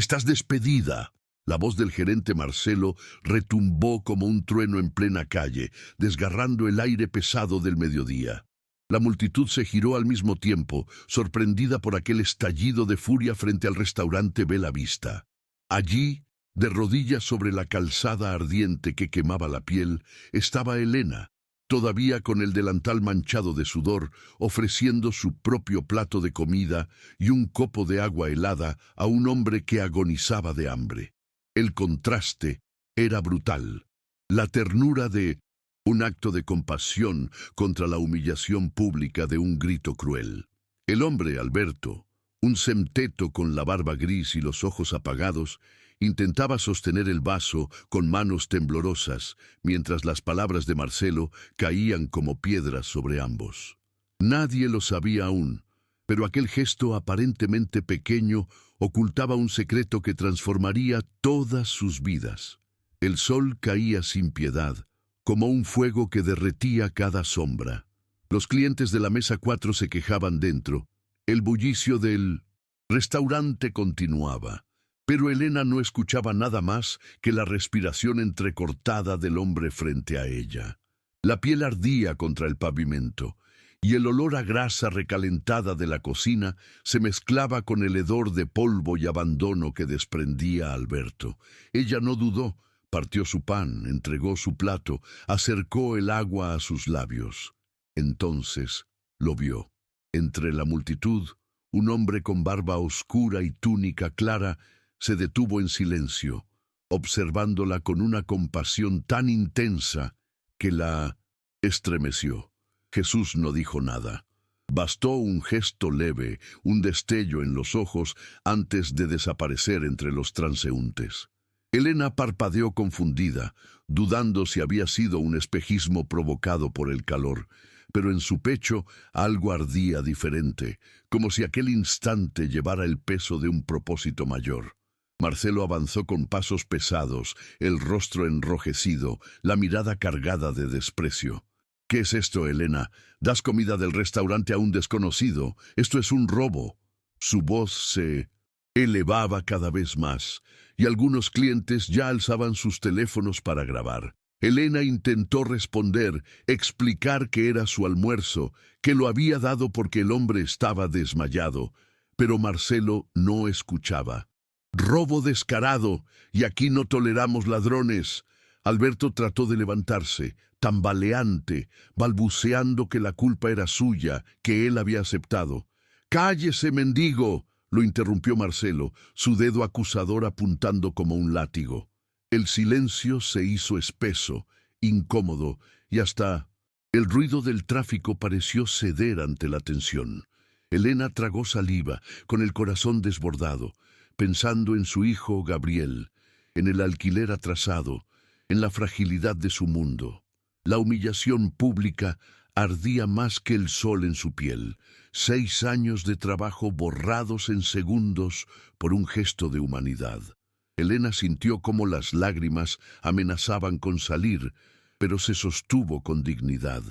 Estás despedida. La voz del gerente Marcelo retumbó como un trueno en plena calle, desgarrando el aire pesado del mediodía. La multitud se giró al mismo tiempo, sorprendida por aquel estallido de furia frente al restaurante Bella Vista. Allí, de rodillas sobre la calzada ardiente que quemaba la piel, estaba Elena, todavía con el delantal manchado de sudor, ofreciendo su propio plato de comida y un copo de agua helada a un hombre que agonizaba de hambre. El contraste era brutal. La ternura de un acto de compasión contra la humillación pública de un grito cruel. El hombre, Alberto, un centeto con la barba gris y los ojos apagados, intentaba sostener el vaso con manos temblorosas, mientras las palabras de Marcelo caían como piedras sobre ambos. Nadie lo sabía aún, pero aquel gesto aparentemente pequeño ocultaba un secreto que transformaría todas sus vidas. El sol caía sin piedad, como un fuego que derretía cada sombra. Los clientes de la mesa 4 se quejaban dentro. El bullicio del restaurante continuaba, pero Elena no escuchaba nada más que la respiración entrecortada del hombre frente a ella. La piel ardía contra el pavimento, y el olor a grasa recalentada de la cocina se mezclaba con el hedor de polvo y abandono que desprendía Alberto. Ella no dudó. Partió su pan, entregó su plato, acercó el agua a sus labios. Entonces lo vio. Entre la multitud, un hombre con barba oscura y túnica clara se detuvo en silencio, observándola con una compasión tan intensa que la estremeció. Jesús no dijo nada. Bastó un gesto leve, un destello en los ojos antes de desaparecer entre los transeúntes. Elena parpadeó confundida, dudando si había sido un espejismo provocado por el calor, pero en su pecho algo ardía diferente, como si aquel instante llevara el peso de un propósito mayor. Marcelo avanzó con pasos pesados, el rostro enrojecido, la mirada cargada de desprecio. «¿Qué es esto, Elena? Das comida del restaurante a un desconocido. Esto es un robo». Su voz se elevaba cada vez más, y algunos clientes ya alzaban sus teléfonos para grabar. Elena intentó responder, explicar que era su almuerzo, que lo había dado porque el hombre estaba desmayado, pero Marcelo no escuchaba. «Robo descarado, y aquí no toleramos ladrones». Alberto trató de levantarse, tambaleante, balbuceando que la culpa era suya, que él había aceptado. «¡Cállese, mendigo!», lo interrumpió Marcelo, su dedo acusador apuntando como un látigo. El silencio se hizo espeso, incómodo, y hasta el ruido del tráfico pareció ceder ante la tensión. Elena tragó saliva, con el corazón desbordado, pensando en su hijo Gabriel, en el alquiler atrasado, en la fragilidad de su mundo. La humillación pública ardía más que el sol en su piel. 6 años de trabajo borrados en segundos por un gesto de humanidad. Elena sintió cómo las lágrimas amenazaban con salir, pero se sostuvo con dignidad.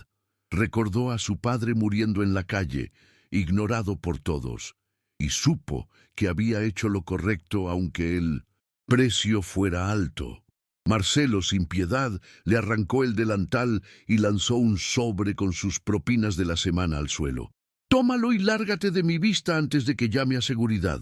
Recordó a su padre muriendo en la calle, ignorado por todos, y supo que había hecho lo correcto aunque el precio fuera alto. Marcelo, sin piedad, le arrancó el delantal y lanzó un sobre con sus propinas de la semana al suelo. «Tómalo y lárgate de mi vista antes de que llame a seguridad».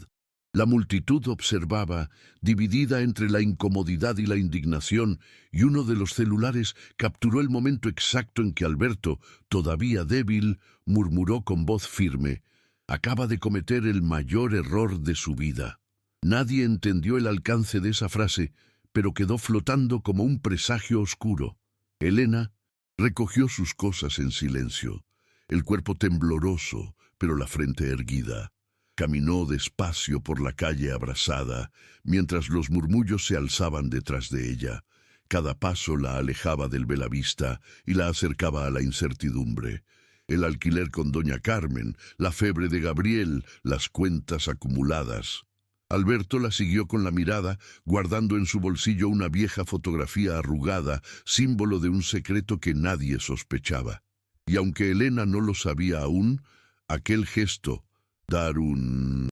La multitud observaba, dividida entre la incomodidad y la indignación, y uno de los celulares capturó el momento exacto en que Alberto, todavía débil, murmuró con voz firme: «Acaba de cometer el mayor error de su vida». Nadie entendió el alcance de esa frase, pero quedó flotando como un presagio oscuro. Elena recogió sus cosas en silencio, el cuerpo tembloroso, pero la frente erguida. Caminó despacio por la calle abrasada, mientras los murmullos se alzaban detrás de ella. Cada paso la alejaba del Bella Vista y la acercaba a la incertidumbre. El alquiler con doña Carmen, la febre de Gabriel, las cuentas acumuladas. Alberto la siguió con la mirada, guardando en su bolsillo una vieja fotografía arrugada, símbolo de un secreto que nadie sospechaba. Y aunque Elena no lo sabía aún, aquel gesto, dar un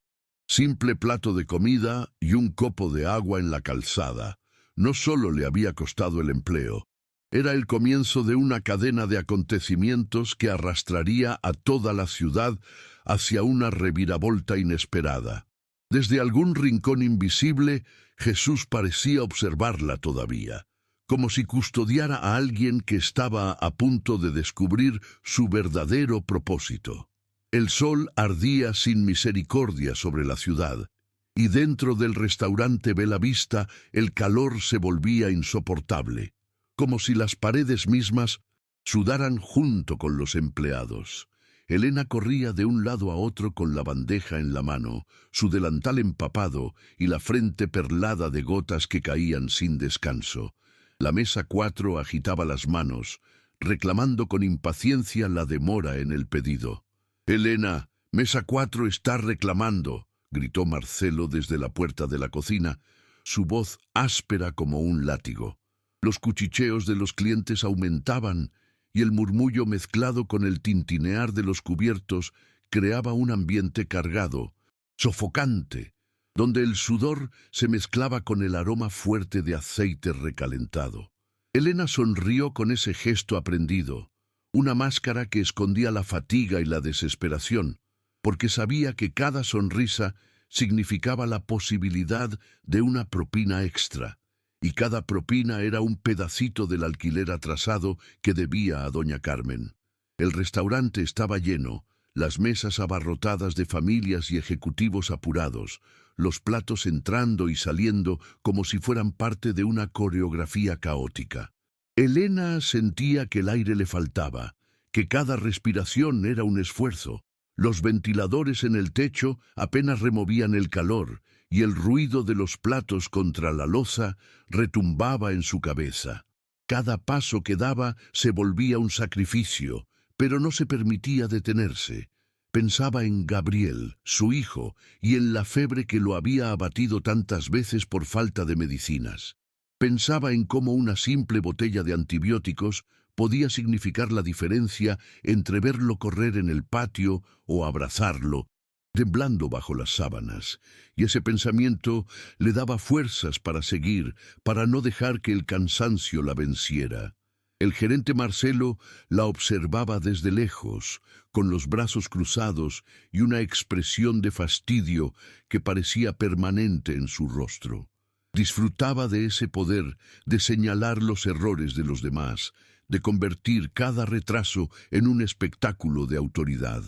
Simple plato de comida y un copo de agua en la calzada. No solo le había costado el empleo, era el comienzo de una cadena de acontecimientos que arrastraría a toda la ciudad hacia una reviravolta inesperada. Desde algún rincón invisible, Jesús parecía observarla todavía, como si custodiara a alguien que estaba a punto de descubrir su verdadero propósito. El sol ardía sin misericordia sobre la ciudad, y dentro del restaurante Bella Vista el calor se volvía insoportable, como si las paredes mismas sudaran junto con los empleados. Elena corría de un lado a otro con la bandeja en la mano, su delantal empapado y la frente perlada de gotas que caían sin descanso. La mesa 4 agitaba las manos, reclamando con impaciencia la demora en el pedido. «Elena, mesa 4 está reclamando», gritó Marcelo desde la puerta de la cocina, su voz áspera como un látigo. Los cuchicheos de los clientes aumentaban y el murmullo mezclado con el tintinear de los cubiertos creaba un ambiente cargado, sofocante, donde el sudor se mezclaba con el aroma fuerte de aceite recalentado. Elena sonrió con ese gesto aprendido, una máscara que escondía la fatiga y la desesperación, porque sabía que cada sonrisa significaba la posibilidad de una propina extra, y cada propina era un pedacito del alquiler atrasado que debía a doña Carmen. El restaurante estaba lleno, las mesas abarrotadas de familias y ejecutivos apurados, los platos entrando y saliendo como si fueran parte de una coreografía caótica. Elena sentía que el aire le faltaba, que cada respiración era un esfuerzo. Los ventiladores en el techo apenas removían el calor, y el ruido de los platos contra la loza retumbaba en su cabeza. Cada paso que daba se volvía un sacrificio, pero no se permitía detenerse. Pensaba en Gabriel, su hijo, y en la fiebre que lo había abatido tantas veces por falta de medicinas. Pensaba en cómo una simple botella de antibióticos podía significar la diferencia entre verlo correr en el patio o abrazarlo, temblando bajo las sábanas, y ese pensamiento le daba fuerzas para seguir, para no dejar que el cansancio la venciera. El gerente Marcelo la observaba desde lejos, con los brazos cruzados y una expresión de fastidio que parecía permanente en su rostro. Disfrutaba de ese poder de señalar los errores de los demás, de convertir cada retraso en un espectáculo de autoridad.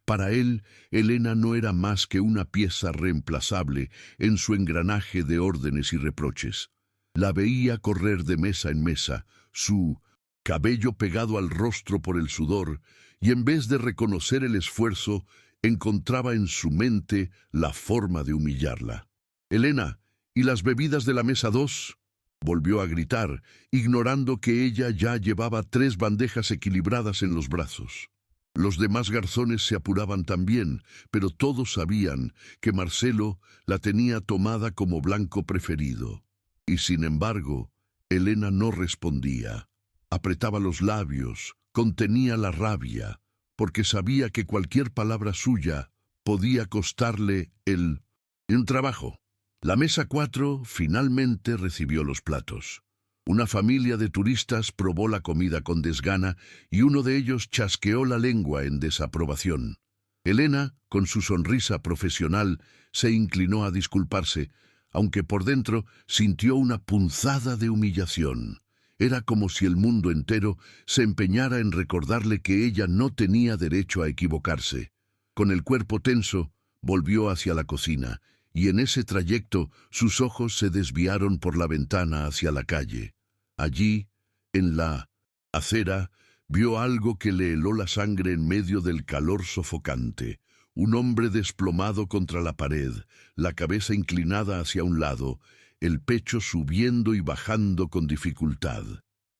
Para él, Elena no era más que una pieza reemplazable en su engranaje de órdenes y reproches. La veía correr de mesa en mesa, su cabello pegado al rostro por el sudor, y en vez de reconocer el esfuerzo, encontraba en su mente la forma de humillarla. «Elena, ¿y las bebidas de la mesa 2?» volvió a gritar, ignorando que ella ya llevaba 3 bandejas equilibradas en los brazos. Los demás garzones se apuraban también, pero todos sabían que Marcelo la tenía tomada como blanco preferido. Y sin embargo, Elena no respondía. Apretaba los labios, contenía la rabia, porque sabía que cualquier palabra suya podía costarle un trabajo. La mesa 4 finalmente recibió los platos. Una familia de turistas probó la comida con desgana y uno de ellos chasqueó la lengua en desaprobación. Elena, con su sonrisa profesional, se inclinó a disculparse, aunque por dentro sintió una punzada de humillación. Era como si el mundo entero se empeñara en recordarle que ella no tenía derecho a equivocarse. Con el cuerpo tenso, volvió hacia la cocina, y en ese trayecto sus ojos se desviaron por la ventana hacia la calle. Allí, en la acera, vio algo que le heló la sangre en medio del calor sofocante. Un hombre desplomado contra la pared, la cabeza inclinada hacia un lado, el pecho subiendo y bajando con dificultad.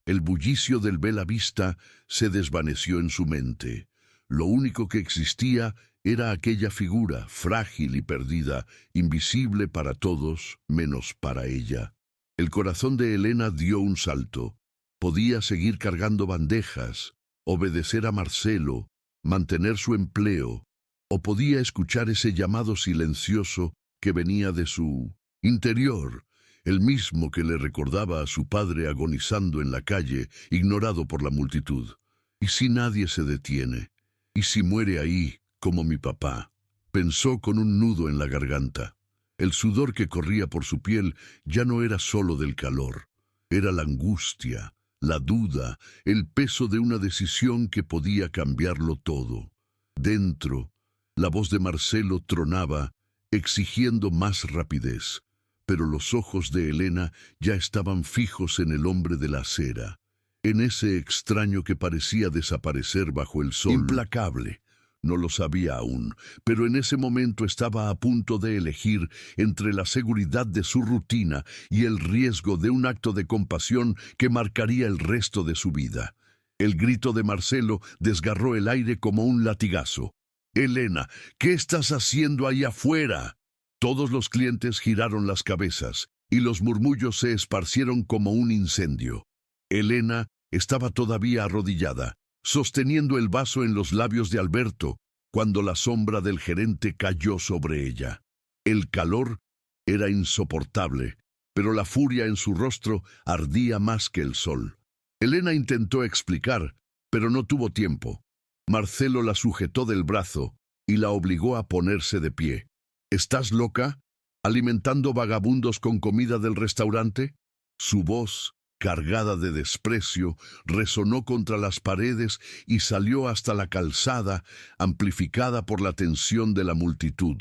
El bullicio del Bella Vista se desvaneció en su mente. Lo único que existía era aquella figura, frágil y perdida, invisible para todos, menos para ella. El corazón de Elena dio un salto. Podía seguir cargando bandejas, obedecer a Marcelo, mantener su empleo, o podía escuchar ese llamado silencioso que venía de su interior, el mismo que le recordaba a su padre agonizando en la calle, ignorado por la multitud. ¿Y si nadie se detiene? ¿Y si muere ahí, como mi papá? Pensó con un nudo en la garganta. El sudor que corría por su piel ya no era solo del calor, era la angustia, la duda, el peso de una decisión que podía cambiarlo todo. Dentro, la voz de Marcelo tronaba, exigiendo más rapidez, pero los ojos de Elena ya estaban fijos en el hombre de la acera, en ese extraño que parecía desaparecer bajo el sol. Implacable. No lo sabía aún, pero en ese momento estaba a punto de elegir entre la seguridad de su rutina y el riesgo de un acto de compasión que marcaría el resto de su vida. El grito de Marcelo desgarró el aire como un latigazo. «Elena, ¿qué estás haciendo ahí afuera?» Todos los clientes giraron las cabezas y los murmullos se esparcieron como un incendio. Elena estaba todavía arrodillada, sosteniendo el vaso en los labios de Alberto, cuando la sombra del gerente cayó sobre ella. El calor era insoportable, pero la furia en su rostro ardía más que el sol. Elena intentó explicar, pero no tuvo tiempo. Marcelo la sujetó del brazo y la obligó a ponerse de pie. «¿Estás loca? ¿Alimentando vagabundos con comida del restaurante?» Su voz, cargada de desprecio, resonó contra las paredes y salió hasta la calzada, amplificada por la tensión de la multitud.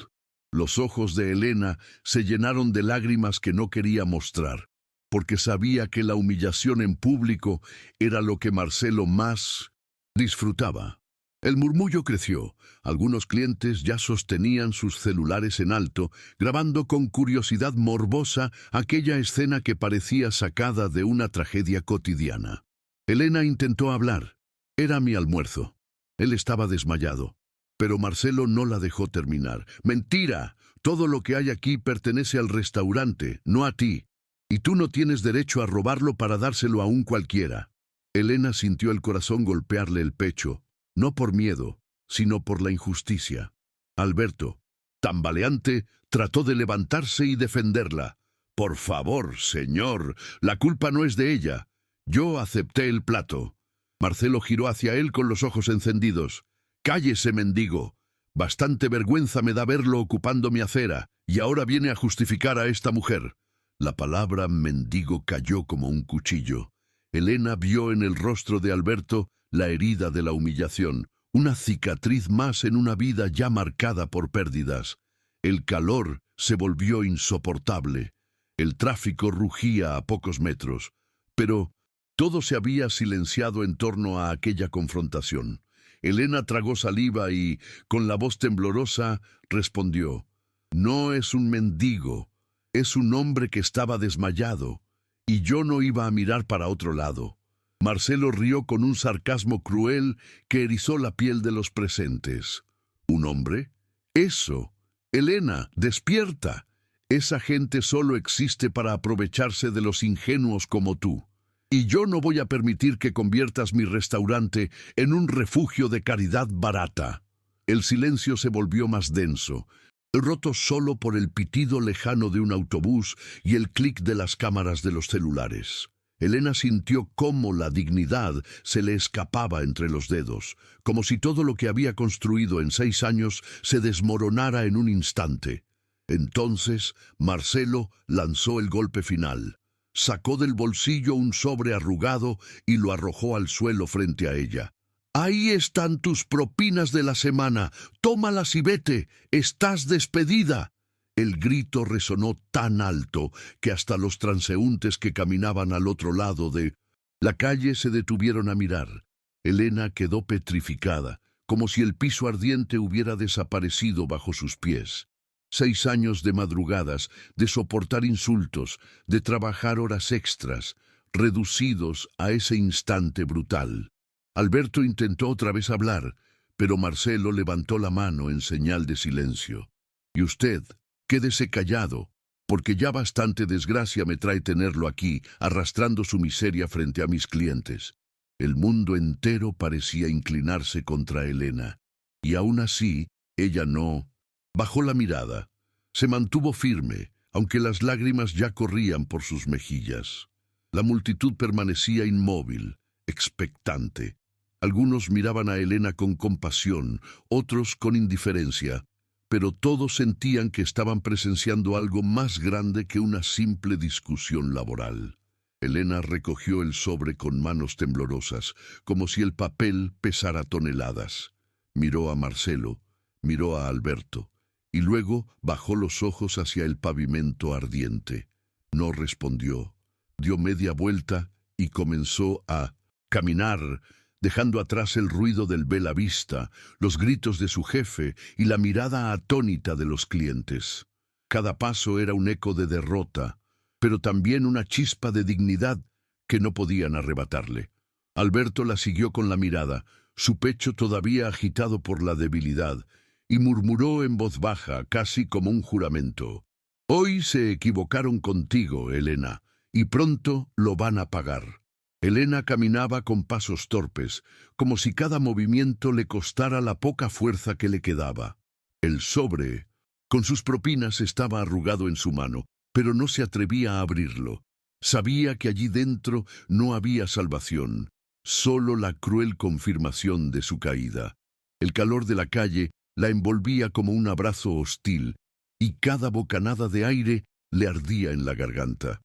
Los ojos de Elena se llenaron de lágrimas que no quería mostrar, porque sabía que la humillación en público era lo que Marcelo más disfrutaba. El murmullo creció. Algunos clientes ya sostenían sus celulares en alto, grabando con curiosidad morbosa aquella escena que parecía sacada de una tragedia cotidiana. Elena intentó hablar. «Era mi almuerzo». Él estaba desmayado, pero Marcelo no la dejó terminar. «Mentira. Todo lo que hay aquí pertenece al restaurante, no a ti. Y tú no tienes derecho a robarlo para dárselo a un cualquiera». Elena sintió el corazón golpearle el pecho. No por miedo, sino por la injusticia. Alberto, tambaleante, trató de levantarse y defenderla. «Por favor, señor, la culpa no es de ella. Yo acepté el plato». Marcelo giró hacia él con los ojos encendidos. «Cállese, mendigo. Bastante vergüenza me da verlo ocupando mi acera, y ahora viene a justificar a esta mujer». La palabra mendigo cayó como un cuchillo. Elena vio en el rostro de Alberto la herida de la humillación, una cicatriz más en una vida ya marcada por pérdidas. El calor se volvió insoportable. El tráfico rugía a pocos metros, pero todo se había silenciado en torno a aquella confrontación. Elena tragó saliva y, con la voz temblorosa, respondió: «No es un mendigo, es un hombre que estaba desmayado, y yo no iba a mirar para otro lado». Marcelo rió con un sarcasmo cruel que erizó la piel de los presentes. «¿Un hombre? Eso. Elena, despierta. Esa gente solo existe para aprovecharse de los ingenuos como tú. Y yo no voy a permitir que conviertas mi restaurante en un refugio de caridad barata». El silencio se volvió más denso, roto solo por el pitido lejano de un autobús y el clic de las cámaras de los celulares. Elena sintió cómo la dignidad se le escapaba entre los dedos, como si todo lo que había construido en 6 años se desmoronara en un instante. Entonces Marcelo lanzó el golpe final. Sacó del bolsillo un sobre arrugado y lo arrojó al suelo frente a ella. «Ahí están tus propinas de la semana. Tómalas y vete. Estás despedida». El grito resonó tan alto que hasta los transeúntes que caminaban al otro lado de la calle se detuvieron a mirar. Elena quedó petrificada, como si el piso ardiente hubiera desaparecido bajo sus pies. 6 años de madrugadas, de soportar insultos, de trabajar horas extras, reducidos a ese instante brutal. Alberto intentó otra vez hablar, pero Marcelo levantó la mano en señal de silencio. «Y usted, quédese callado, porque ya bastante desgracia me trae tenerlo aquí, arrastrando su miseria frente a mis clientes». El mundo entero parecía inclinarse contra Elena, y aún así Ella no. Bajó la mirada. Se mantuvo firme, aunque las lágrimas ya corrían por sus mejillas. La multitud permanecía inmóvil, expectante. Algunos miraban a Elena con compasión, otros con indiferencia, pero todos sentían que estaban presenciando algo más grande que una simple discusión laboral. Elena recogió el sobre con manos temblorosas, como si el papel pesara toneladas. Miró a Marcelo, miró a Alberto, y luego bajó los ojos hacia el pavimento ardiente. No respondió. Dio media vuelta y comenzó a caminar, dejando atrás el ruido del Bella Vista, los gritos de su jefe y la mirada atónita de los clientes. Cada paso era un eco de derrota, pero también una chispa de dignidad que no podían arrebatarle. Alberto la siguió con la mirada, su pecho todavía agitado por la debilidad, y murmuró en voz baja, casi como un juramento: «Hoy se equivocaron contigo, Elena, y pronto lo van a pagar». Elena caminaba con pasos torpes, como si cada movimiento le costara la poca fuerza que le quedaba. El sobre, con sus propinas, estaba arrugado en su mano, pero no se atrevía a abrirlo. Sabía que allí dentro no había salvación, solo la cruel confirmación de su caída. El calor de la calle la envolvía como un abrazo hostil, y cada bocanada de aire le ardía en la garganta.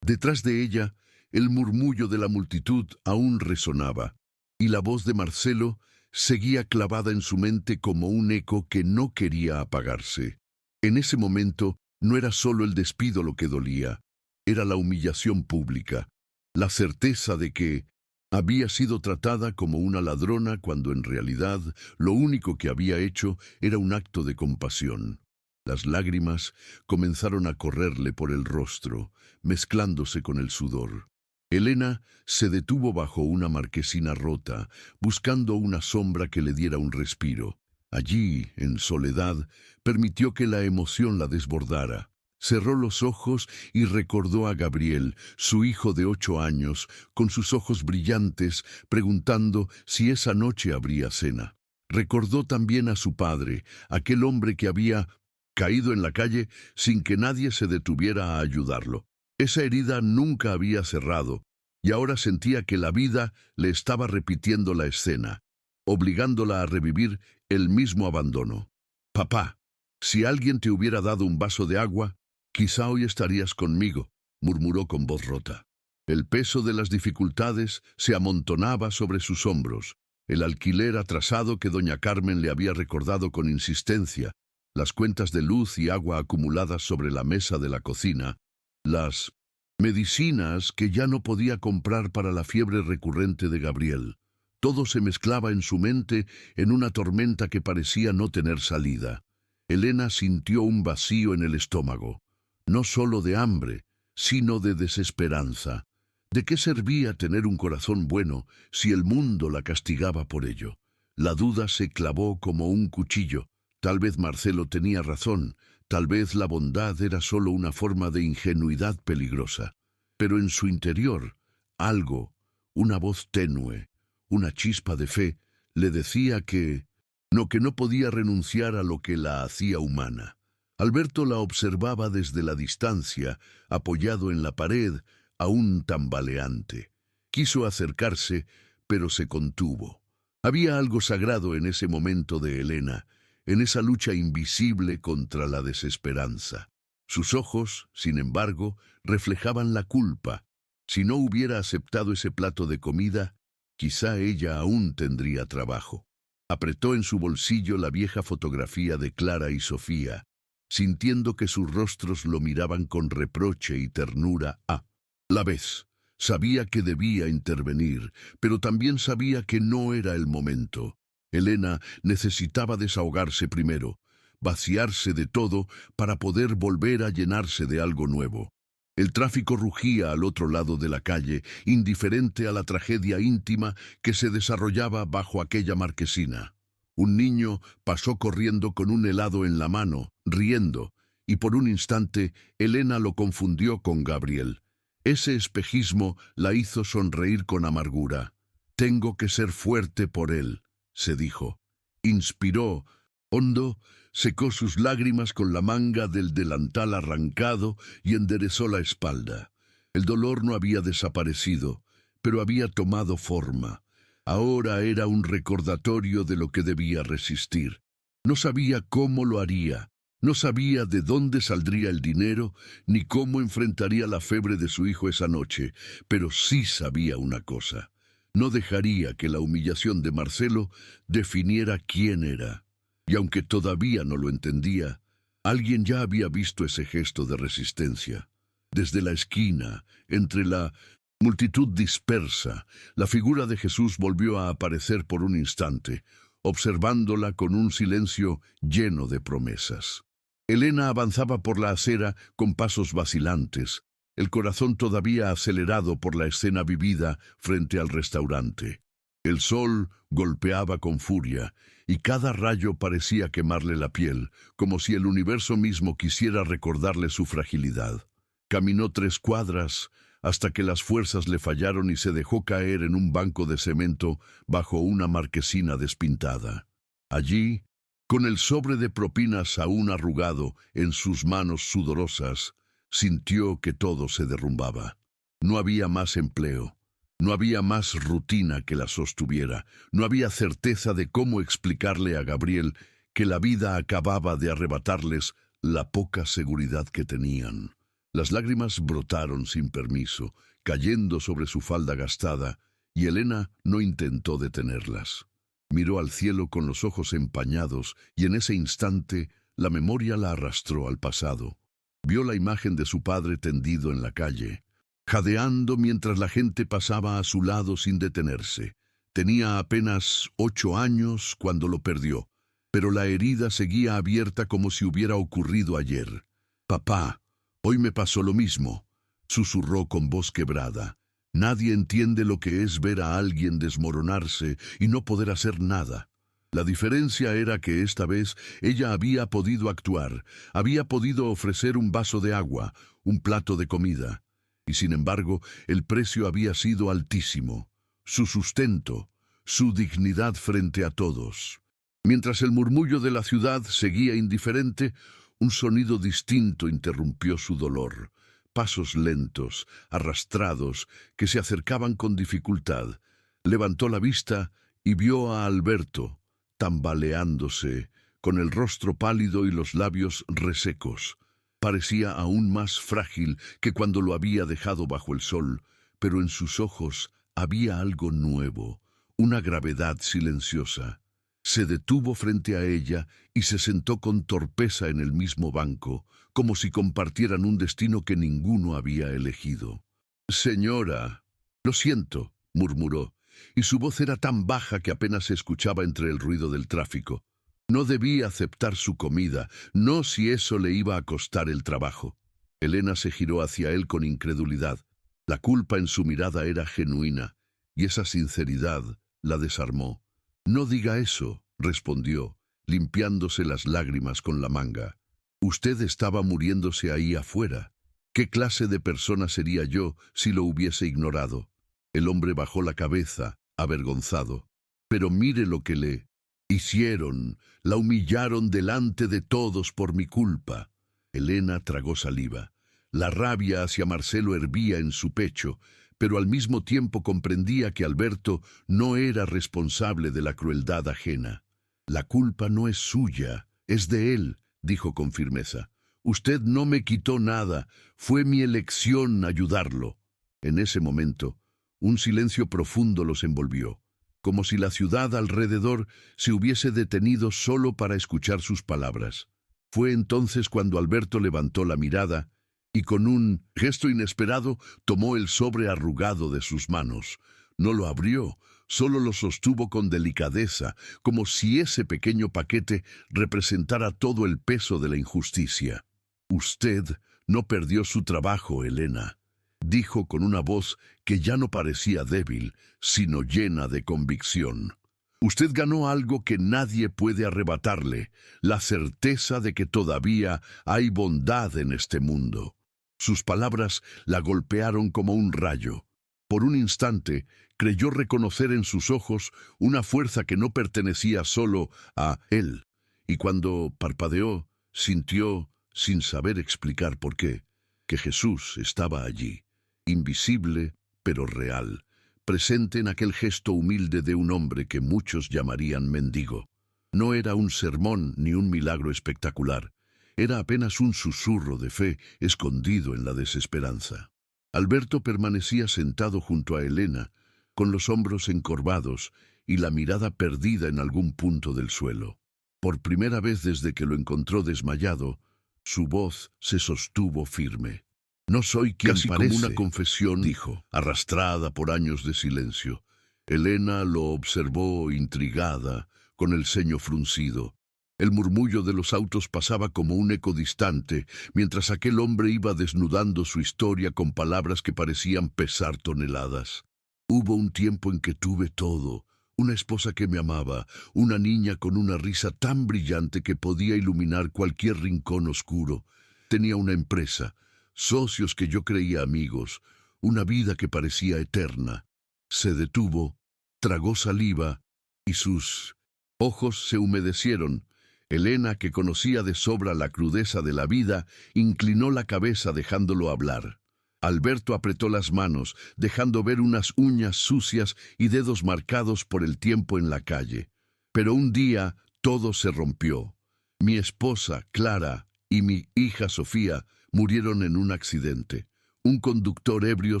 Detrás de ella, el murmullo de la multitud aún resonaba, y la voz de Marcelo seguía clavada en su mente como un eco que no quería apagarse. En ese momento no era solo el despido lo que dolía, era la humillación pública, la certeza de que había sido tratada como una ladrona cuando en realidad lo único que había hecho era un acto de compasión. Las lágrimas comenzaron a correrle por el rostro, mezclándose con el sudor. Elena se detuvo bajo una marquesina rota, buscando una sombra que le diera un respiro. Allí, en soledad, permitió que la emoción la desbordara. Cerró los ojos y recordó a Gabriel, su hijo de 8 años, con sus ojos brillantes, preguntando si esa noche habría cena. Recordó también a su padre, aquel hombre que había caído en la calle sin que nadie se detuviera a ayudarlo. Esa herida nunca había cerrado, y ahora sentía que la vida le estaba repitiendo la escena, obligándola a revivir el mismo abandono. «Papá, si alguien te hubiera dado un vaso de agua, quizá hoy estarías conmigo», murmuró con voz rota. El peso de las dificultades se amontonaba sobre sus hombros, el alquiler atrasado que doña Carmen le había recordado con insistencia, las cuentas de luz y agua acumuladas sobre la mesa de la cocina, las medicinas que ya no podía comprar para la fiebre recurrente de Gabriel. Todo se mezclaba en su mente en una tormenta que parecía no tener salida. Elena sintió un vacío en el estómago, no solo de hambre, sino de desesperanza. ¿De qué servía tener un corazón bueno si el mundo la castigaba por ello? La duda se clavó como un cuchillo. Tal vez Marcelo tenía razón, tal vez la bondad era solo una forma de ingenuidad peligrosa. Pero en su interior, algo, una voz tenue, una chispa de fe, le decía que no podía renunciar a lo que la hacía humana. Alberto la observaba desde la distancia, apoyado en la pared, aún tambaleante. Quiso acercarse, pero se contuvo. Había algo sagrado en ese momento de Elena, en esa lucha invisible contra la desesperanza. Sus ojos, sin embargo, reflejaban la culpa. Si no hubiera aceptado ese plato de comida, quizá ella aún tendría trabajo. Apretó en su bolsillo la vieja fotografía de Clara y Sofía, sintiendo que sus rostros lo miraban con reproche y ternura a la vez. Sabía que debía intervenir, pero también sabía que no era el momento. Elena necesitaba desahogarse primero, vaciarse de todo para poder volver a llenarse de algo nuevo. El tráfico rugía al otro lado de la calle, indiferente a la tragedia íntima que se desarrollaba bajo aquella marquesina. Un niño pasó corriendo con un helado en la mano, riendo, y por un instante Elena lo confundió con Gabriel. Ese espejismo la hizo sonreír con amargura. «Tengo que ser fuerte por él», se dijo. Inspiró, Hondo secó sus lágrimas con la manga del delantal arrancado y enderezó la espalda. El dolor no había desaparecido, pero había tomado forma. Ahora era un recordatorio de lo que debía resistir. No sabía cómo lo haría, no sabía de dónde saldría el dinero, ni cómo enfrentaría la febre de su hijo esa noche, pero sí sabía una cosa: no dejaría que la humillación de Marcelo definiera quién era. Y aunque todavía no lo entendía, alguien ya había visto ese gesto de resistencia. Desde la esquina, entre la multitud dispersa, la figura de Jesús volvió a aparecer por un instante, observándola con un silencio lleno de promesas. Elena avanzaba por la acera con pasos vacilantes, el corazón todavía acelerado por la escena vivida frente al restaurante. El sol golpeaba con furia, y cada rayo parecía quemarle la piel, como si el universo mismo quisiera recordarle su fragilidad. Caminó 3 cuadras hasta que las fuerzas le fallaron y se dejó caer en un banco de cemento bajo una marquesina despintada. Allí, con el sobre de propinas aún arrugado en sus manos sudorosas, sintió que todo se derrumbaba. No había más empleo. No había más rutina que la sostuviera. No había certeza de cómo explicarle a Gabriel que la vida acababa de arrebatarles la poca seguridad que tenían. Las lágrimas brotaron sin permiso, cayendo sobre su falda gastada, y Elena no intentó detenerlas. Miró al cielo con los ojos empañados, y en ese instante la memoria la arrastró al pasado. Vio la imagen de su padre tendido en la calle, jadeando mientras la gente pasaba a su lado sin detenerse. Tenía apenas 8 años cuando lo perdió, pero la herida seguía abierta como si hubiera ocurrido ayer. «Papá, hoy me pasó lo mismo», susurró con voz quebrada. Nadie entiende lo que es ver a alguien desmoronarse y no poder hacer nada. La diferencia era que esta vez ella había podido actuar, había podido ofrecer un vaso de agua, un plato de comida. Y sin embargo, el precio había sido altísimo. Su sustento, su dignidad frente a todos. Mientras el murmullo de la ciudad seguía indiferente, un sonido distinto interrumpió su dolor. Pasos lentos, arrastrados, que se acercaban con dificultad. Levantó la vista y vio a Alberto, tambaleándose, con el rostro pálido y los labios resecos. Parecía aún más frágil que cuando lo había dejado bajo el sol, pero en sus ojos había algo nuevo, una gravedad silenciosa. Se detuvo frente a ella y se sentó con torpeza en el mismo banco, como si compartieran un destino que ninguno había elegido. «Señora, lo siento», murmuró, y su voz era tan baja que apenas se escuchaba entre el ruido del tráfico. No debía aceptar su comida, no si eso le iba a costar el trabajo. Elena se giró hacia él con incredulidad. La culpa en su mirada era genuina, y esa sinceridad la desarmó. «No diga eso», respondió, limpiándose las lágrimas con la manga. «Usted estaba muriéndose ahí afuera. ¿Qué clase de persona sería yo si lo hubiese ignorado?» El hombre bajó la cabeza, avergonzado. «Pero mire lo que le hicieron. La humillaron delante de todos por mi culpa». Elena tragó saliva. La rabia hacia Marcelo hervía en su pecho, pero al mismo tiempo comprendía que Alberto no era responsable de la crueldad ajena. «La culpa no es suya, es de él», dijo con firmeza. «Usted no me quitó nada, fue mi elección ayudarlo». En ese momento, un silencio profundo los envolvió, como si la ciudad alrededor se hubiese detenido solo para escuchar sus palabras. Fue entonces cuando Alberto levantó la mirada y con un gesto inesperado tomó el sobre arrugado de sus manos. No lo abrió, solo lo sostuvo con delicadeza, como si ese pequeño paquete representara todo el peso de la injusticia. «Usted no perdió su trabajo, Elena», dijo con una voz que ya no parecía débil, sino llena de convicción. «Usted ganó algo que nadie puede arrebatarle, la certeza de que todavía hay bondad en este mundo». Sus palabras la golpearon como un rayo. Por un instante, creyó reconocer en sus ojos una fuerza que no pertenecía solo a él, y cuando parpadeó, sintió, sin saber explicar por qué, que Jesús estaba allí, invisible pero real, presente en aquel gesto humilde de un hombre que muchos llamarían mendigo. No era un sermón ni un milagro espectacular, era apenas un susurro de fe escondido en la desesperanza. Alberto permanecía sentado junto a Elena, con los hombros encorvados y la mirada perdida en algún punto del suelo. Por primera vez desde que lo encontró desmayado, su voz se sostuvo firme. «No soy quien Casi parece», como una confesión, dijo. arrastrada por años de silencio. Elena lo observó intrigada, con el ceño fruncido. El murmullo de los autos pasaba como un eco distante, mientras aquel hombre iba desnudando su historia con palabras que parecían pesar toneladas. «Hubo un tiempo en que tuve todo, una esposa que me amaba, una niña con una risa tan brillante que podía iluminar cualquier rincón oscuro. Tenía una empresa, socios que yo creía amigos, una vida que parecía eterna». Se detuvo, tragó saliva y sus ojos se humedecieron. Elena, que conocía de sobra la crudeza de la vida, inclinó la cabeza dejándolo hablar. Alberto apretó las manos, dejando ver unas uñas sucias y dedos marcados por el tiempo en la calle. Pero un día todo se rompió. Mi esposa, Clara, y mi hija Sofía murieron en un accidente. Un conductor ebrio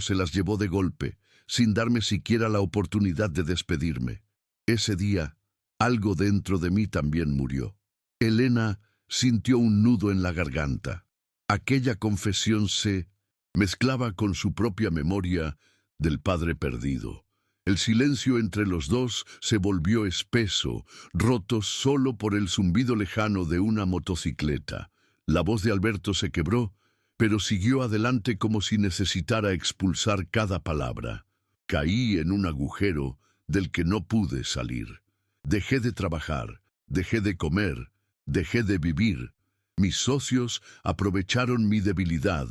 se las llevó de golpe, sin darme siquiera la oportunidad de despedirme. Ese día, algo dentro de mí también murió. Elena sintió un nudo en la garganta. Aquella confesión se mezclaba con su propia memoria del padre perdido. El silencio entre los dos se volvió espeso, roto solo por el zumbido lejano de una motocicleta. La voz de Alberto se quebró, pero siguió adelante como si necesitara expulsar cada palabra. Caí en un agujero del que no pude salir. Dejé de trabajar, dejé de comer, dejé de vivir. Mis socios aprovecharon mi debilidad,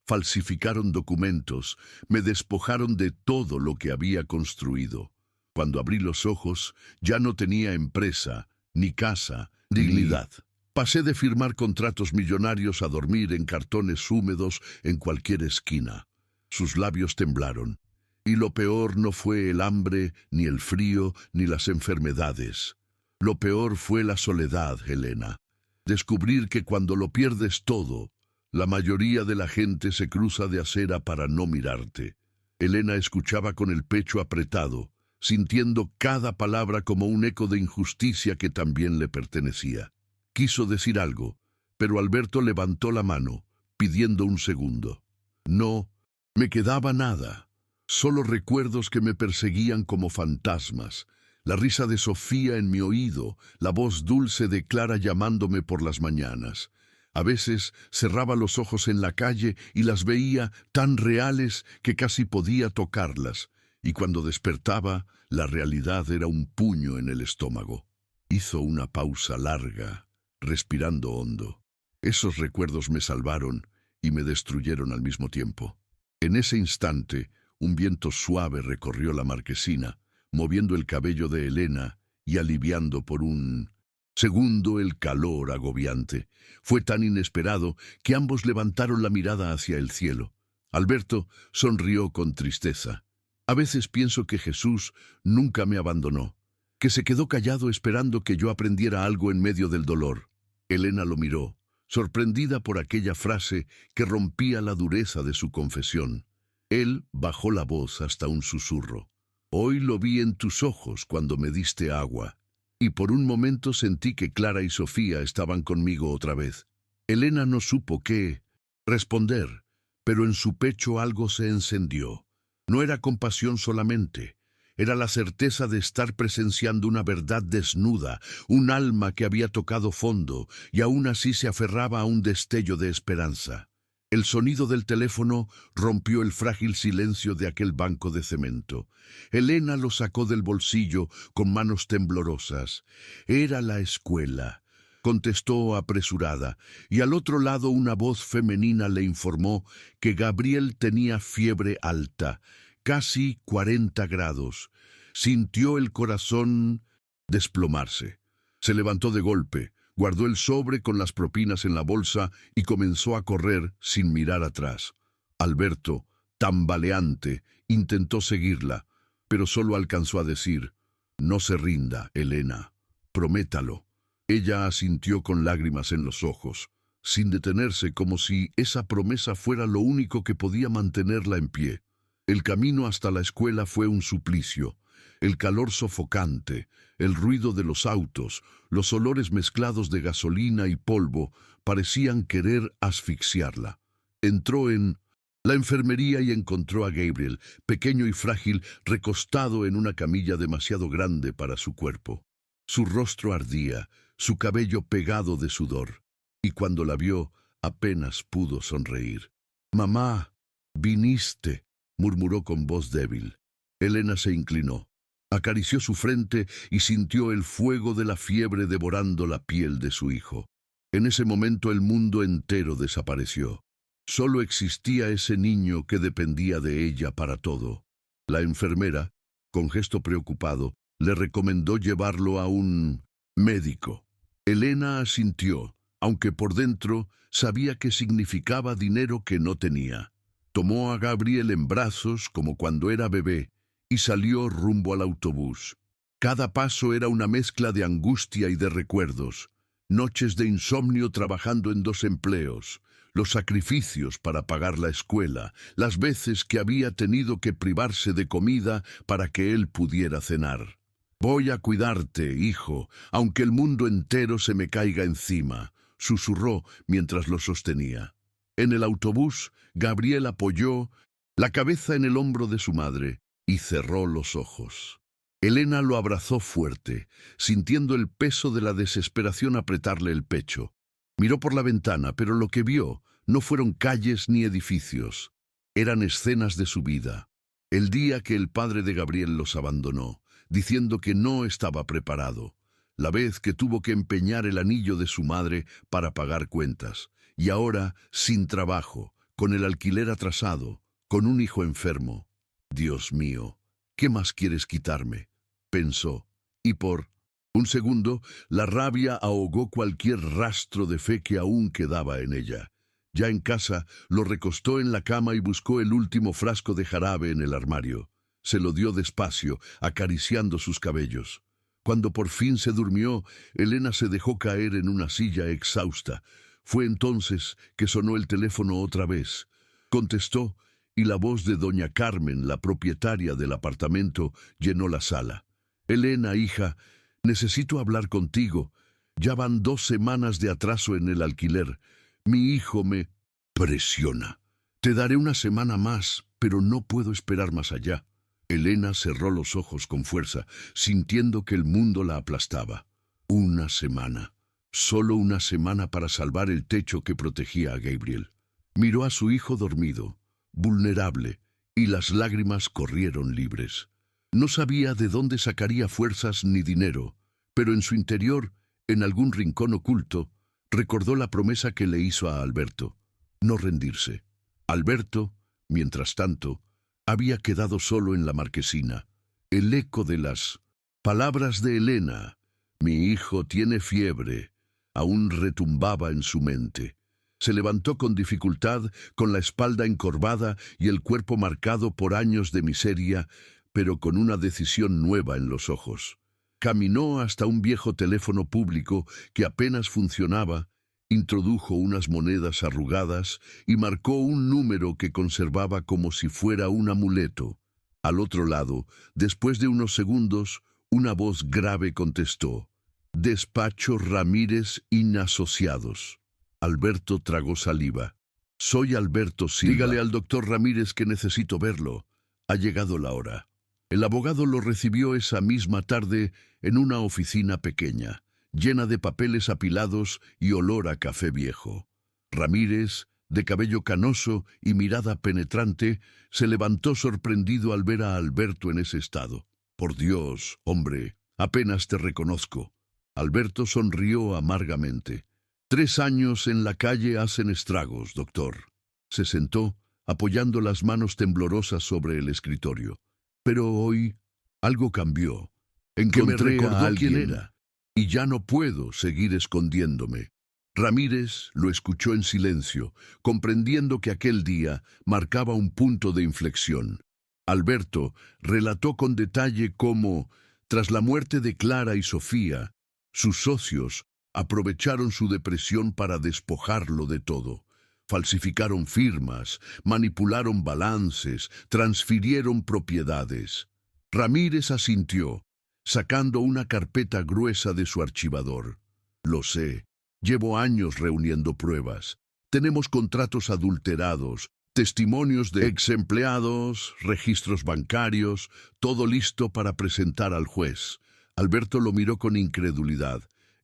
falsificaron documentos, me despojaron de todo lo que había construido. Cuando abrí los ojos, ya no tenía empresa, ni casa, dignidad. Pasé de firmar contratos millonarios a dormir en cartones húmedos en cualquier esquina. Sus labios temblaron. Y lo peor no fue el hambre, ni el frío, ni las enfermedades. Lo peor fue la soledad, Elena. Descubrir que cuando lo pierdes todo, la mayoría de la gente se cruza de acera para no mirarte. Elena escuchaba con el pecho apretado, sintiendo cada palabra como un eco de injusticia que también le pertenecía. Quiso decir algo, pero Alberto levantó la mano, pidiendo un segundo. No me quedaba nada, solo recuerdos que me perseguían como fantasmas. La risa de Sofía en mi oído, la voz dulce de Clara llamándome por las mañanas. A veces cerraba los ojos en la calle y las veía tan reales que casi podía tocarlas, y cuando despertaba, la realidad era un puño en el estómago. Hizo una pausa larga, respirando hondo. Esos recuerdos me salvaron y me destruyeron al mismo tiempo. En ese instante, un viento suave recorrió la marquesina, moviendo el cabello de Elena y aliviando por un segundo el calor agobiante. Fue tan inesperado que ambos levantaron la mirada hacia el cielo. Alberto sonrió con tristeza. A veces pienso que Jesús nunca me abandonó, que se quedó callado esperando que yo aprendiera algo en medio del dolor. Elena lo miró, sorprendida por aquella frase que rompía la dureza de su confesión. Él bajó la voz hasta un susurro. Hoy lo vi en tus ojos cuando me diste agua, y por un momento sentí que Clara y Sofía estaban conmigo otra vez. Elena no supo qué responder, pero en su pecho algo se encendió. No era compasión solamente, era la certeza de estar presenciando una verdad desnuda, un alma que había tocado fondo y aún así se aferraba a un destello de esperanza. El sonido del teléfono rompió el frágil silencio de aquel banco de cemento. Elena lo sacó del bolsillo con manos temblorosas. Era la escuela. Contestó apresurada, y al otro lado una voz femenina le informó que Gabriel tenía fiebre alta, casi 40 grados. Sintió el corazón desplomarse. Se levantó de golpe, Guardó el sobre con las propinas en la bolsa y comenzó a correr sin mirar atrás. Alberto, tambaleante, intentó seguirla, pero solo alcanzó a decir: «No se rinda, Elena. Prométalo». Ella asintió con lágrimas en los ojos, sin detenerse, como si esa promesa fuera lo único que podía mantenerla en pie. El camino hasta la escuela fue un suplicio. El calor sofocante, el ruido de los autos, los olores mezclados de gasolina y polvo parecían querer asfixiarla. Entró en la enfermería y encontró a Gabriel, pequeño y frágil, recostado en una camilla demasiado grande para su cuerpo. Su rostro ardía, su cabello pegado de sudor, y cuando la vio, apenas pudo sonreír. «Mamá, viniste», murmuró con voz débil. Elena se inclinó, acarició su frente y sintió el fuego de la fiebre devorando la piel de su hijo. En ese momento el mundo entero desapareció. Solo existía ese niño que dependía de ella para todo. La enfermera, con gesto preocupado, le recomendó llevarlo a un médico. Elena asintió, aunque por dentro sabía que significaba dinero que no tenía. Tomó a Gabriel en brazos como cuando era bebé y salió rumbo al autobús. Cada paso era una mezcla de angustia y de recuerdos. Noches de insomnio trabajando en 2 empleos, los sacrificios para pagar la escuela, las veces que había tenido que privarse de comida para que él pudiera cenar. «Voy a cuidarte, hijo, aunque el mundo entero se me caiga encima», susurró mientras lo sostenía. En el autobús, Gabriel apoyó la cabeza en el hombro de su madre y cerró los ojos. Elena lo abrazó fuerte, sintiendo el peso de la desesperación apretarle el pecho. Miró por la ventana, pero lo que vio no fueron calles ni edificios. Eran escenas de su vida. El día que el padre de Gabriel los abandonó, diciendo que no estaba preparado. La vez que tuvo que empeñar el anillo de su madre para pagar cuentas. Y ahora, sin trabajo, con el alquiler atrasado, con un hijo enfermo. «Dios mío, ¿qué más quieres quitarme?», pensó, y por un segundo la rabia ahogó cualquier rastro de fe que aún quedaba en ella. Ya en casa, lo recostó en la cama y buscó el último frasco de jarabe en el armario. Se lo dio despacio, acariciando sus cabellos. Cuando por fin se durmió, Elena se dejó caer en una silla exhausta. Fue entonces que sonó el teléfono otra vez. Contestó, y la voz de doña Carmen, la propietaria del apartamento, llenó la sala. «Elena, hija, necesito hablar contigo. Ya van 2 semanas de atraso en el alquiler. Mi hijo me presiona. Te daré una semana más, pero no puedo esperar más allá». Elena cerró los ojos con fuerza, sintiendo que el mundo la aplastaba. Una semana. Solo una semana para salvar el techo que protegía a Gabriel. Miró a su hijo dormido, vulnerable, y las lágrimas corrieron libres. No sabía de dónde sacaría fuerzas ni dinero, pero en su interior, en algún rincón oculto, recordó la promesa que le hizo a Alberto: no rendirse. Alberto, mientras tanto, había quedado solo en la marquesina. El eco de las palabras de Elena, «Mi hijo tiene fiebre», aún retumbaba en su mente. Se levantó con dificultad, con la espalda encorvada y el cuerpo marcado por años de miseria, pero con una decisión nueva en los ojos. Caminó hasta un viejo teléfono público que apenas funcionaba, introdujo unas monedas arrugadas y marcó un número que conservaba como si fuera un amuleto. Al otro lado, después de unos segundos, una voz grave contestó: «Despacho Ramírez Inasociados». Alberto tragó saliva. «Soy Alberto Silva. Dígale al doctor Ramírez que necesito verlo. Ha llegado la hora». El abogado lo recibió esa misma tarde en una oficina pequeña, llena de papeles apilados y olor a café viejo. Ramírez, de cabello canoso y mirada penetrante, se levantó sorprendido al ver a Alberto en ese estado. «Por Dios, hombre, apenas te reconozco». Alberto sonrió amargamente. «3 años en la calle hacen estragos, doctor». Se sentó, apoyando las manos temblorosas sobre el escritorio. «Pero hoy algo cambió. Encontré a alguien. ¿Quién era? y ya no puedo seguir escondiéndome. Ramírez lo escuchó en silencio, comprendiendo que aquel día marcaba un punto de inflexión. Alberto relató con detalle cómo, tras la muerte de Clara y Sofía, sus socios aprovecharon su depresión para despojarlo de todo. Falsificaron firmas, manipularon balances, transfirieron propiedades. Ramírez asintió, sacando una carpeta gruesa de su archivador. Lo sé, llevo años reuniendo pruebas. Tenemos contratos adulterados, testimonios de ex empleados, registros bancarios, todo listo para presentar al juez. Alberto lo miró con incredulidad.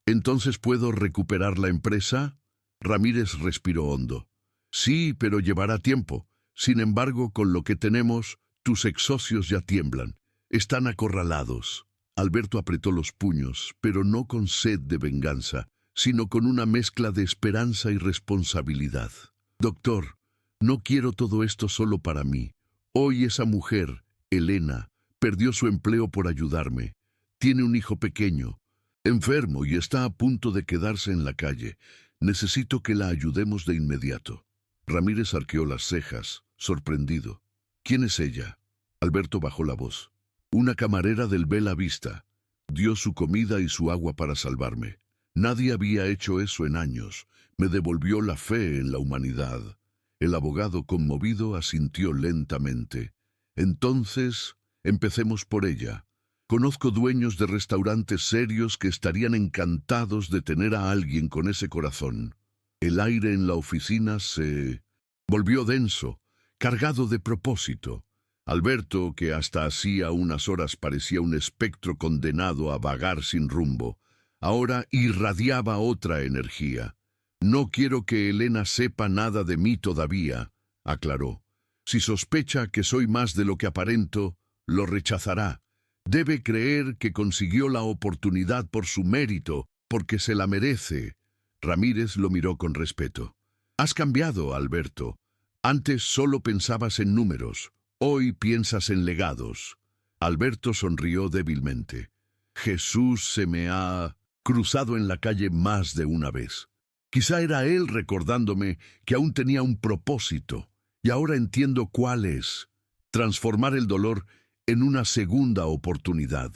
¿Entonces puedo recuperar la empresa? Ramírez respiró hondo. Sí, pero llevará tiempo. Sin embargo, con lo que tenemos, tus ex socios ya tiemblan. Están acorralados. Alberto apretó los puños, pero no con sed de venganza, sino con una mezcla de esperanza y responsabilidad. Doctor, no quiero todo esto solo para mí. Hoy esa mujer, Elena, perdió su empleo por ayudarme. Tiene un hijo pequeño, enfermo y está a punto de quedarse en la calle. Necesito que la ayudemos de inmediato. Ramírez arqueó las cejas, sorprendido. ¿Quién es ella? Alberto bajó la voz. Una camarera del Bella Vista. Dio su comida y su agua para salvarme. Nadie había hecho eso en años. Me devolvió la fe en la humanidad. El abogado, conmovido, asintió lentamente. Entonces, empecemos por ella. Conozco dueños de restaurantes serios que estarían encantados de tener a alguien con ese corazón. El aire en la oficina se volvió denso, cargado de propósito. Alberto, que hasta hacía unas horas parecía un espectro condenado a vagar sin rumbo, ahora irradiaba otra energía. No quiero que Elena sepa nada de mí todavía, aclaró. Si sospecha que soy más de lo que aparento, lo rechazará. Debe creer que consiguió la oportunidad por su mérito, porque se la merece. Ramírez lo miró con respeto. Has cambiado, Alberto. Antes solo pensabas en números. Hoy piensas en legados. Alberto sonrió débilmente. Jesús se me ha cruzado en la calle más de una vez. Quizá era él recordándome que aún tenía un propósito, y ahora entiendo cuál es. Transformar el dolor en una segunda oportunidad.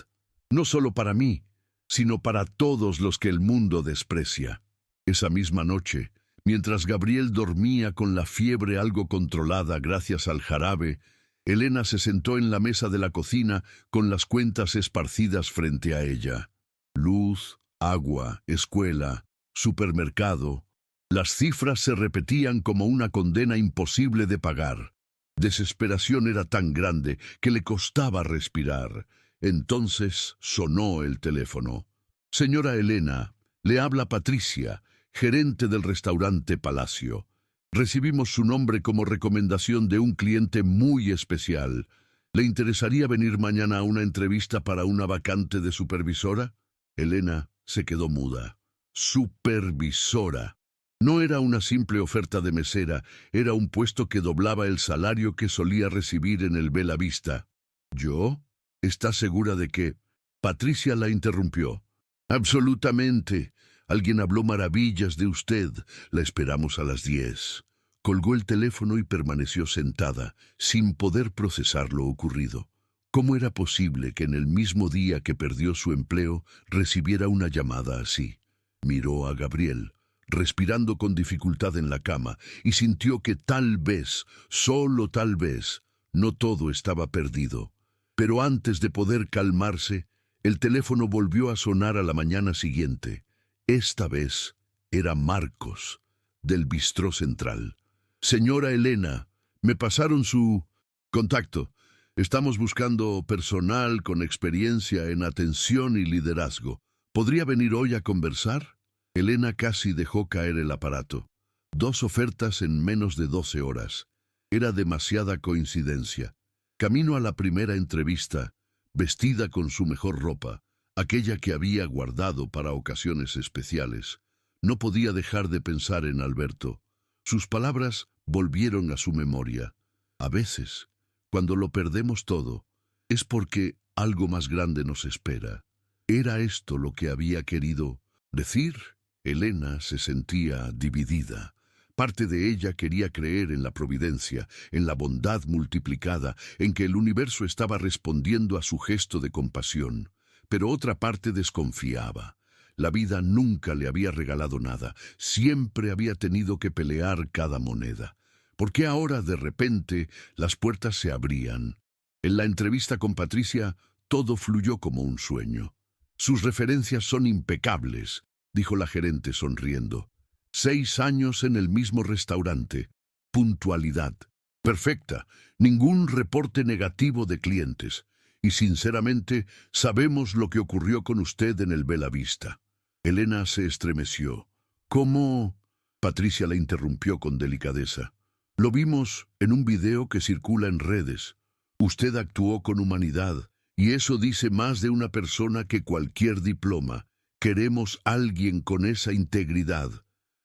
No solo para mí, sino para todos los que el mundo desprecia. Esa misma noche, mientras Gabriel dormía con la fiebre algo controlada gracias al jarabe, Elena se sentó en la mesa de la cocina con las cuentas esparcidas frente a ella. Luz, agua, escuela, supermercado. Las cifras se repetían como una condena imposible de pagar. Desesperación era tan grande que le costaba respirar. Entonces sonó el teléfono. Señora Elena, le habla Patricia, gerente del restaurante Palacio. Recibimos su nombre como recomendación de un cliente muy especial. ¿Le interesaría venir mañana a una entrevista para una vacante de supervisora? Elena se quedó muda. Supervisora. No era una simple oferta de mesera, era un puesto que doblaba el salario que solía recibir en el Bella Vista. ¿Yo? ¿Estás segura de que...? Patricia la interrumpió. Absolutamente. Alguien habló maravillas de usted. La esperamos a las 10. Colgó el teléfono y permaneció sentada, sin poder procesar lo ocurrido. ¿Cómo era posible que en el mismo día que perdió su empleo recibiera una llamada así? Miró a Gabriel, respirando con dificultad en la cama, y sintió que tal vez, solo tal vez, no todo estaba perdido. Pero antes de poder calmarse, el teléfono volvió a sonar a la mañana siguiente. Esta vez era Marcos, del Bistró Central. Señora Elena, me pasaron su contacto. Estamos buscando personal con experiencia en atención y liderazgo. ¿Podría venir hoy a conversar? Elena casi dejó caer el aparato. 2 ofertas en menos de 12 horas. Era demasiada coincidencia. Camino a la primera entrevista, vestida con su mejor ropa, aquella que había guardado para ocasiones especiales. No podía dejar de pensar en Alberto. Sus palabras volvieron a su memoria. A veces, cuando lo perdemos todo, es porque algo más grande nos espera. ¿Era esto lo que había querido decir? Elena se sentía dividida. Parte de ella quería creer en la providencia, en la bondad multiplicada, en que el universo estaba respondiendo a su gesto de compasión. Pero otra parte desconfiaba. La vida nunca le había regalado nada, siempre había tenido que pelear cada moneda. ¿Por qué ahora, de repente, las puertas se abrían? En la entrevista con Patricia, todo fluyó como un sueño. Sus referencias son impecables, dijo la gerente sonriendo. 6 años en el mismo restaurante. Puntualidad. Perfecta. Ningún reporte negativo de clientes. Y sinceramente, sabemos lo que ocurrió con usted en el Bella Vista. Elena se estremeció. ¿Cómo? Patricia la interrumpió con delicadeza. Lo vimos en un video que circula en redes. Usted actuó con humanidad, y eso dice más de una persona que cualquier diploma. Queremos alguien con esa integridad.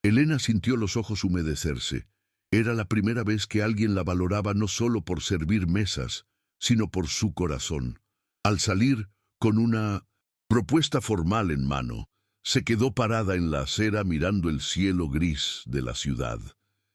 Elena sintió los ojos humedecerse. Era la primera vez que alguien la valoraba no solo por servir mesas, sino por su corazón. Al salir, con una propuesta formal en mano, se quedó parada en la acera mirando el cielo gris de la ciudad.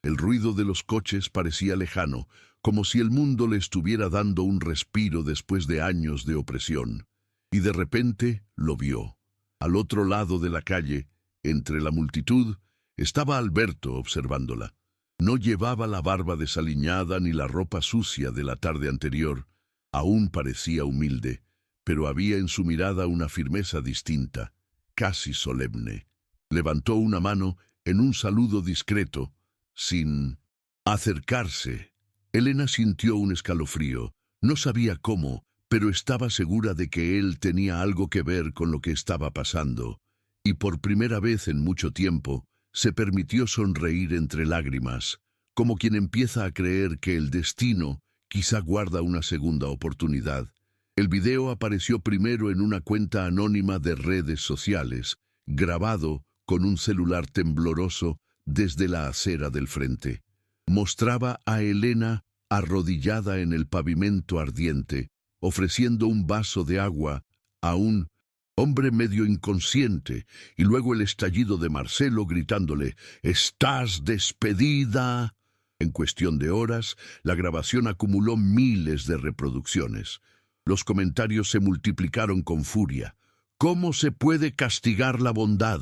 El ruido de los coches parecía lejano, como si el mundo le estuviera dando un respiro después de años de opresión. Y de repente lo vio. Al otro lado de la calle, entre la multitud, estaba Alberto observándola. No llevaba la barba desaliñada ni la ropa sucia de la tarde anterior. Aún parecía humilde, pero había en su mirada una firmeza distinta, casi solemne. Levantó una mano en un saludo discreto, sin acercarse. Elena sintió un escalofrío. No sabía cómo, pero estaba segura de que él tenía algo que ver con lo que estaba pasando. Y por primera vez en mucho tiempo, se permitió sonreír entre lágrimas, como quien empieza a creer que el destino quizá guarda una segunda oportunidad. El video apareció primero en una cuenta anónima de redes sociales, grabado con un celular tembloroso desde la acera del frente. Mostraba a Elena arrodillada en el pavimento ardiente, ofreciendo un vaso de agua a un hombre medio inconsciente, y luego el estallido de Marcelo gritándole «¡Estás despedida!». En cuestión de horas, la grabación acumuló miles de reproducciones. Los comentarios se multiplicaron con furia. «¿Cómo se puede castigar la bondad?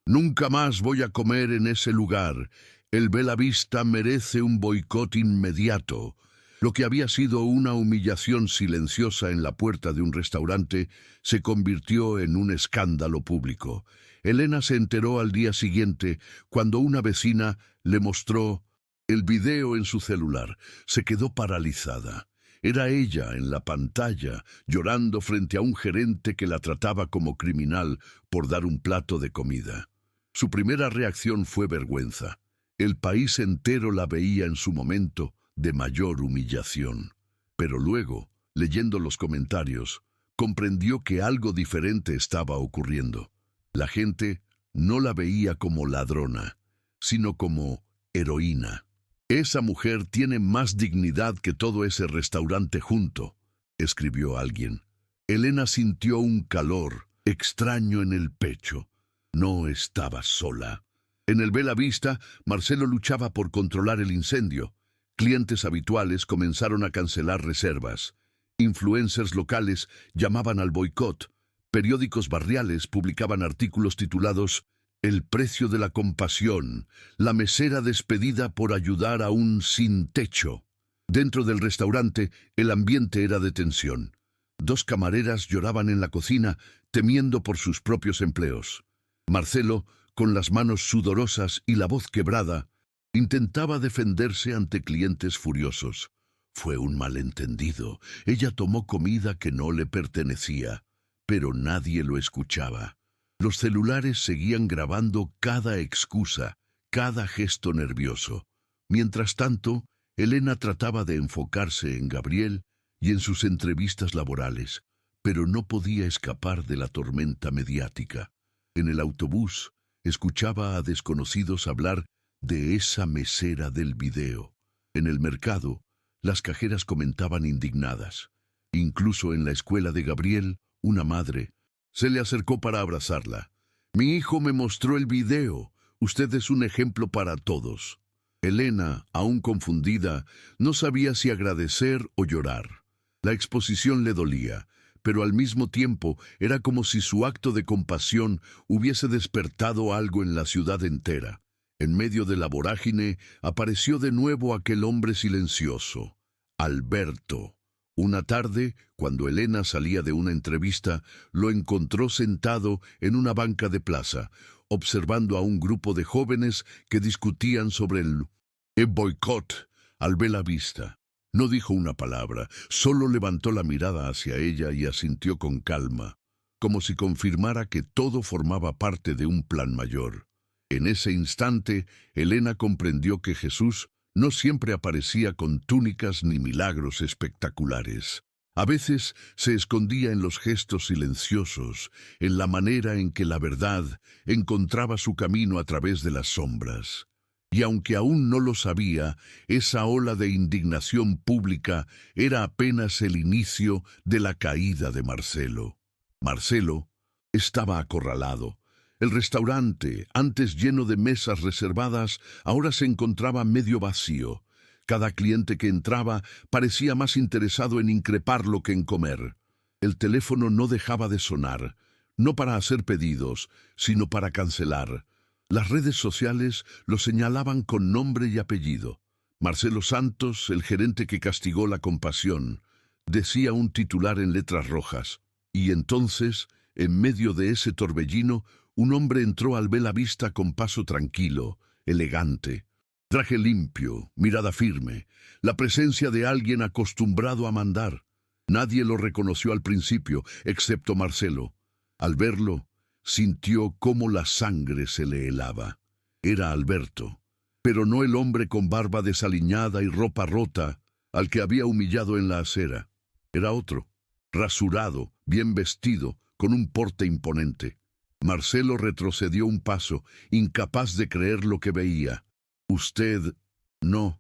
Nunca más voy a comer en ese lugar. El Bella Vista merece un boicot inmediato». Lo que había sido una humillación silenciosa en la puerta de un restaurante se convirtió en un escándalo público. Elena se enteró al día siguiente cuando una vecina le mostró el video en su celular. Se quedó paralizada. Era ella en la pantalla, llorando frente a un gerente que la trataba como criminal por dar un plato de comida. Su primera reacción fue vergüenza. El país entero la veía en su momento de mayor humillación. Pero luego, leyendo los comentarios, comprendió que algo diferente estaba ocurriendo. La gente no la veía como ladrona, sino como heroína. «Esa mujer tiene más dignidad que todo ese restaurante junto», escribió alguien. Elena sintió un calor extraño en el pecho. No estaba sola. En el Bella Vista, Marcelo luchaba por controlar el incendio. Clientes habituales comenzaron a cancelar reservas. Influencers locales llamaban al boicot. Periódicos barriales publicaban artículos titulados «El precio de la compasión, la mesera despedida por ayudar a un sin techo». Dentro del restaurante, el ambiente era de tensión. 2 camareras lloraban en la cocina, temiendo por sus propios empleos. Marcelo, con las manos sudorosas y la voz quebrada, intentaba defenderse ante clientes furiosos. Fue un malentendido. Ella tomó comida que no le pertenecía, pero nadie lo escuchaba. Los celulares seguían grabando cada excusa, cada gesto nervioso. Mientras tanto, Elena trataba de enfocarse en Gabriel y en sus entrevistas laborales, pero no podía escapar de la tormenta mediática. En el autobús, escuchaba a desconocidos hablar de esa mesera del video. En el mercado, las cajeras comentaban indignadas. Incluso en la escuela de Gabriel, una madre Se le acercó para abrazarla. Mi hijo me mostró el video. Usted es un ejemplo para todos. Elena, aún confundida, no sabía si agradecer o llorar. La exposición le dolía, pero al mismo tiempo era como si su acto de compasión hubiese despertado algo en la ciudad entera. En medio de la vorágine apareció de nuevo aquel hombre silencioso, Alberto. Una tarde, cuando Elena salía de una entrevista, lo encontró sentado en una banca de plaza, observando a un grupo de jóvenes que discutían sobre el boicot al Bella Vista. No dijo una palabra, solo levantó la mirada hacia ella y asintió con calma, como si confirmara que todo formaba parte de un plan mayor. En ese instante, Elena comprendió que Jesús no siempre aparecía con túnicas ni milagros espectaculares. A veces se escondía en los gestos silenciosos, en la manera en que la verdad encontraba su camino a través de las sombras. Y aunque aún no lo sabía, esa ola de indignación pública era apenas el inicio de la caída de Marcelo. Marcelo estaba acorralado. El restaurante, antes lleno de mesas reservadas, ahora se encontraba medio vacío. Cada cliente que entraba parecía más interesado en increparlo que en comer. El teléfono no dejaba de sonar, no para hacer pedidos, sino para cancelar. Las redes sociales lo señalaban con nombre y apellido. Marcelo Santos, el gerente que castigó la compasión, decía un titular en letras rojas. Y entonces, en medio de ese torbellino, un hombre entró al Bella Vista con paso tranquilo, elegante. Traje limpio, mirada firme, la presencia de alguien acostumbrado a mandar. Nadie lo reconoció al principio, excepto Marcelo. Al verlo, sintió cómo la sangre se le helaba. Era Alberto, pero no el hombre con barba desaliñada y ropa rota al que había humillado en la acera. Era otro, rasurado, bien vestido, con un porte imponente. Marcelo retrocedió un paso, incapaz de creer lo que veía. «Usted... no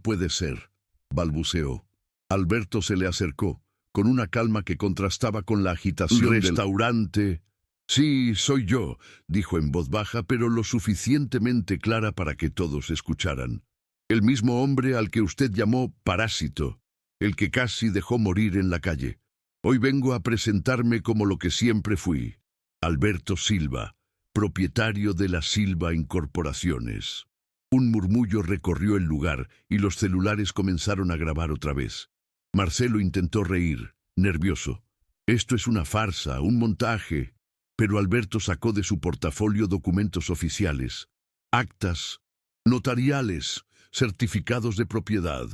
puede ser», balbuceó. Alberto se le acercó, con una calma que contrastaba con la agitación del restaurante. «Sí, soy yo», dijo en voz baja, pero lo suficientemente clara para que todos escucharan. «El mismo hombre al que usted llamó parásito, el que casi dejó morir en la calle. Hoy vengo a presentarme como lo que siempre fui, Alberto Silva, propietario de la Silva Incorporaciones». Un murmullo recorrió el lugar y los celulares comenzaron a grabar otra vez. Marcelo intentó reír, nervioso. «Esto es una farsa, un montaje». Pero Alberto sacó de su portafolio documentos oficiales, actas, notariales, certificados de propiedad.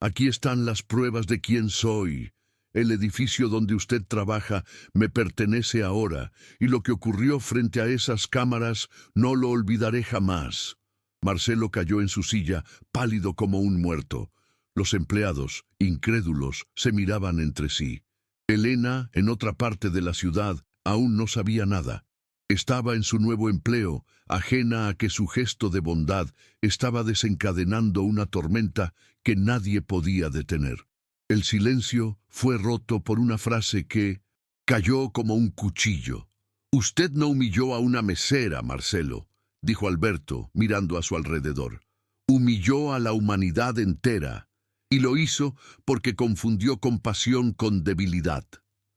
«Aquí están las pruebas de quién soy. El edificio donde usted trabaja me pertenece ahora, y lo que ocurrió frente a esas cámaras no lo olvidaré jamás». Marcelo cayó en su silla, pálido como un muerto. Los empleados, incrédulos, se miraban entre sí. Elena, en otra parte de la ciudad, aún no sabía nada. Estaba en su nuevo empleo, ajena a que su gesto de bondad estaba desencadenando una tormenta que nadie podía detener. El silencio fue roto por una frase que cayó como un cuchillo. «Usted no humilló a una mesera, Marcelo», dijo Alberto, mirando a su alrededor. «Humilló a la humanidad entera, y lo hizo porque confundió compasión con debilidad».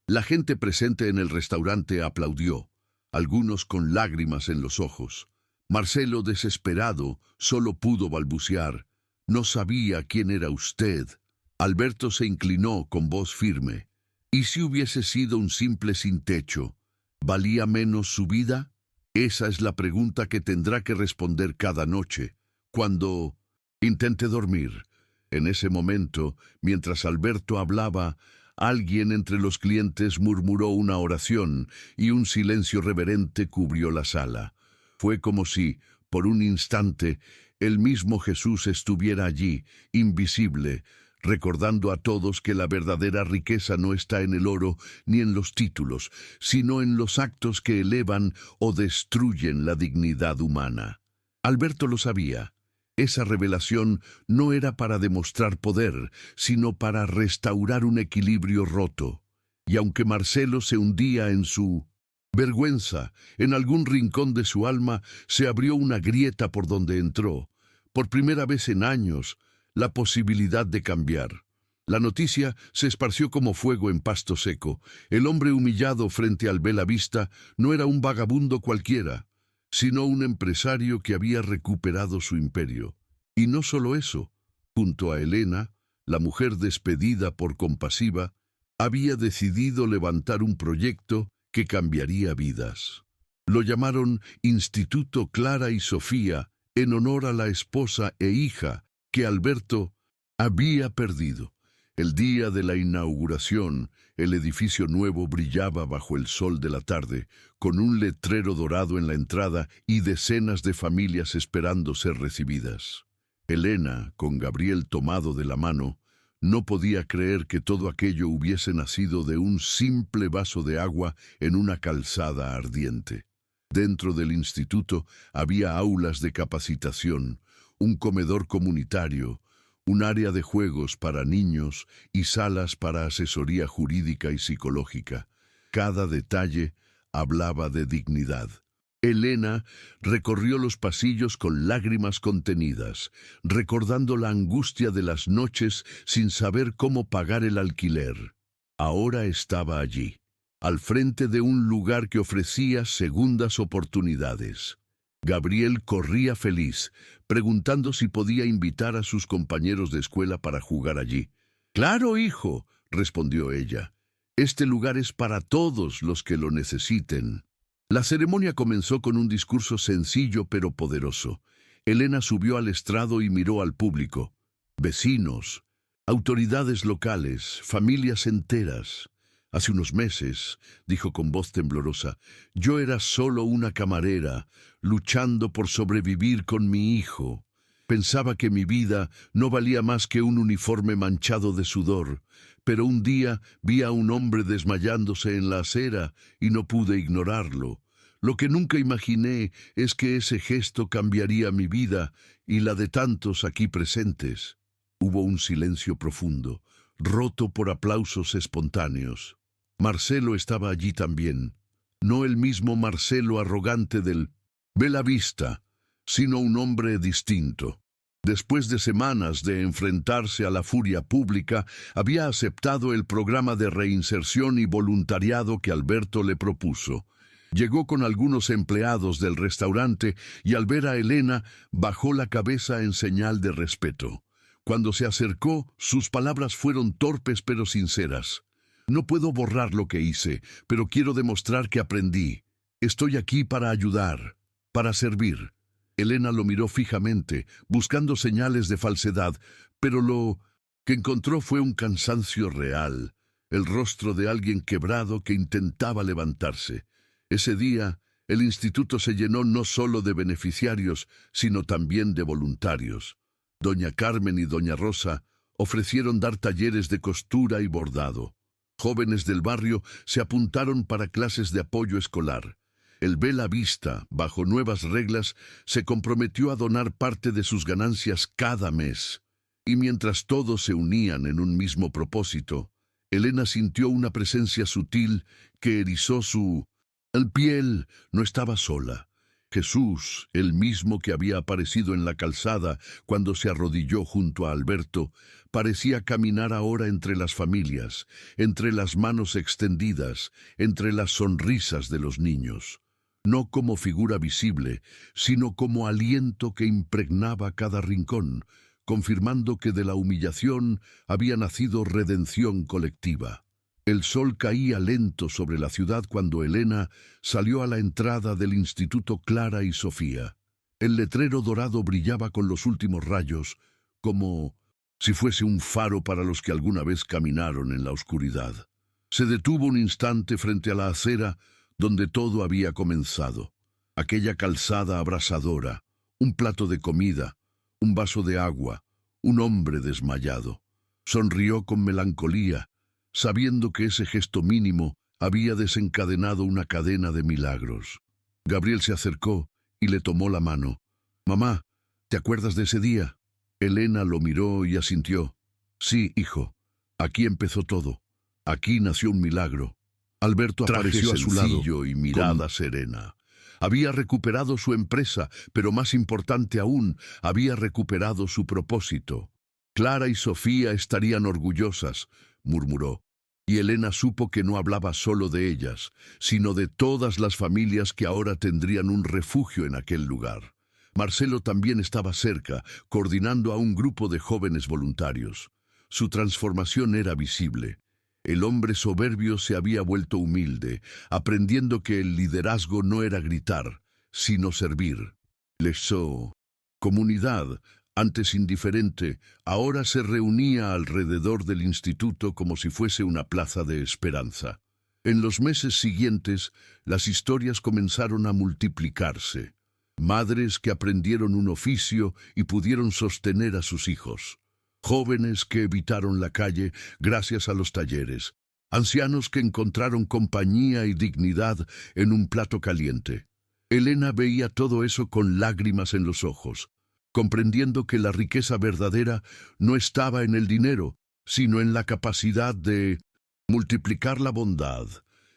La gente presente en el restaurante aplaudió, algunos con lágrimas en los ojos. Marcelo, desesperado, solo pudo balbucear: «No sabía quién era usted». Alberto se inclinó con voz firme. «¿Y si hubiese sido un simple sin techo? ¿Valía menos su vida?» Esa es la pregunta que tendrá que responder cada noche, cuando intente dormir. En ese momento, mientras Alberto hablaba, alguien entre los clientes murmuró una oración y un silencio reverente cubrió la sala. Fue como si, por un instante, el mismo Jesús estuviera allí, invisible, recordando a todos que la verdadera riqueza no está en el oro ni en los títulos, sino en los actos que elevan o destruyen la dignidad humana. Alberto lo sabía. Esa revelación no era para demostrar poder, sino para restaurar un equilibrio roto. Y aunque Marcelo se hundía en su Vergüenza. En algún rincón de su alma se abrió una grieta por donde entró, por primera vez en años, la posibilidad de cambiar. La noticia se esparció como fuego en pasto seco. El hombre humillado frente al Bella Vista no era un vagabundo cualquiera, sino un empresario que había recuperado su imperio. Y no solo eso, junto a Elena, la mujer despedida por compasiva, había decidido levantar un proyecto que cambiaría vidas. Lo llamaron Instituto Clara y Sofía en honor a la esposa e hija que Alberto había perdido. El día de la inauguración, el edificio nuevo brillaba bajo el sol de la tarde, con un letrero dorado en la entrada y decenas de familias esperando ser recibidas. Elena, con Gabriel tomado de la mano, no podía creer que todo aquello hubiese nacido de un simple vaso de agua en una calzada ardiente. Dentro del instituto había aulas de capacitación, un comedor comunitario, un área de juegos para niños y salas para asesoría jurídica y psicológica. Cada detalle hablaba de dignidad. Elena recorrió los pasillos con lágrimas contenidas, recordando la angustia de las noches sin saber cómo pagar el alquiler. Ahora estaba allí, al frente de un lugar que ofrecía segundas oportunidades. Gabriel corría feliz, preguntando si podía invitar a sus compañeros de escuela para jugar allí. «Claro, hijo», respondió ella. «Este lugar es para todos los que lo necesiten». La ceremonia comenzó con un discurso sencillo pero poderoso. Elena subió al estrado y miró al público. Vecinos, autoridades locales, familias enteras. «Hace unos meses», dijo con voz temblorosa, «yo era solo una camarera, luchando por sobrevivir con mi hijo. Pensaba que mi vida no valía más que un uniforme manchado de sudor, pero un día vi a un hombre desmayándose en la acera y no pude ignorarlo. Lo que nunca imaginé es que ese gesto cambiaría mi vida y la de tantos aquí presentes». Hubo un silencio profundo, roto por aplausos espontáneos. Marcelo estaba allí también. No el mismo Marcelo arrogante del Bella Vista, sino un hombre distinto. Después de semanas de enfrentarse a la furia pública, había aceptado el programa de reinserción y voluntariado que Alberto le propuso. Llegó con algunos empleados del restaurante y al ver a Elena bajó la cabeza en señal de respeto. Cuando se acercó, sus palabras fueron torpes pero sinceras. «No puedo borrar lo que hice, pero quiero demostrar que aprendí. Estoy aquí para ayudar, para servir». Elena lo miró fijamente, buscando señales de falsedad, pero lo que encontró fue un cansancio real, el rostro de alguien quebrado que intentaba levantarse. Ese día, el instituto se llenó no solo de beneficiarios, sino también de voluntarios. Doña Carmen y doña Rosa ofrecieron dar talleres de costura y bordado. Jóvenes del barrio se apuntaron para clases de apoyo escolar. El Bella Vista, bajo nuevas reglas, se comprometió a donar parte de sus ganancias cada mes. Y mientras todos se unían en un mismo propósito, Elena sintió una presencia sutil que erizó su piel. No estaba sola. Jesús, el mismo que había aparecido en la calzada cuando se arrodilló junto a Alberto, parecía caminar ahora entre las familias, entre las manos extendidas, entre las sonrisas de los niños. No como figura visible, sino como aliento que impregnaba cada rincón, confirmando que de la humillación había nacido redención colectiva. El sol caía lento sobre la ciudad cuando Elena salió a la entrada del Instituto Clara y Sofía. El letrero dorado brillaba con los últimos rayos, como si fuese un faro para los que alguna vez caminaron en la oscuridad. Se detuvo un instante frente a la acera donde todo había comenzado. Aquella calzada abrasadora, un plato de comida, un vaso de agua, un hombre desmayado. Sonrió con melancolía, sabiendo que ese gesto mínimo había desencadenado una cadena de milagros. Gabriel se acercó y le tomó la mano. «Mamá, ¿te acuerdas de ese día?» Elena lo miró y asintió. «Sí, hijo, aquí empezó todo. Aquí nació un milagro». Alberto apareció a su lado y mirada serena. Había recuperado su empresa, pero más importante aún, había recuperado su propósito. Clara y Sofía estarían orgullosas, murmuró. Y Elena supo que no hablaba solo de ellas, sino de todas las familias que ahora tendrían un refugio en aquel lugar. Marcelo también estaba cerca, coordinando a un grupo de jóvenes voluntarios. Su transformación era visible. El hombre soberbio se había vuelto humilde, aprendiendo que el liderazgo no era gritar, sino servir. Lesó. Comunidad, antes indiferente, ahora se reunía alrededor del instituto como si fuese una plaza de esperanza. En los meses siguientes, las historias comenzaron a multiplicarse. Madres que aprendieron un oficio y pudieron sostener a sus hijos. Jóvenes que evitaron la calle gracias a los talleres. Ancianos que encontraron compañía y dignidad en un plato caliente. Elena veía todo eso con lágrimas en los ojos, comprendiendo que la riqueza verdadera no estaba en el dinero, sino en la capacidad de multiplicar la bondad.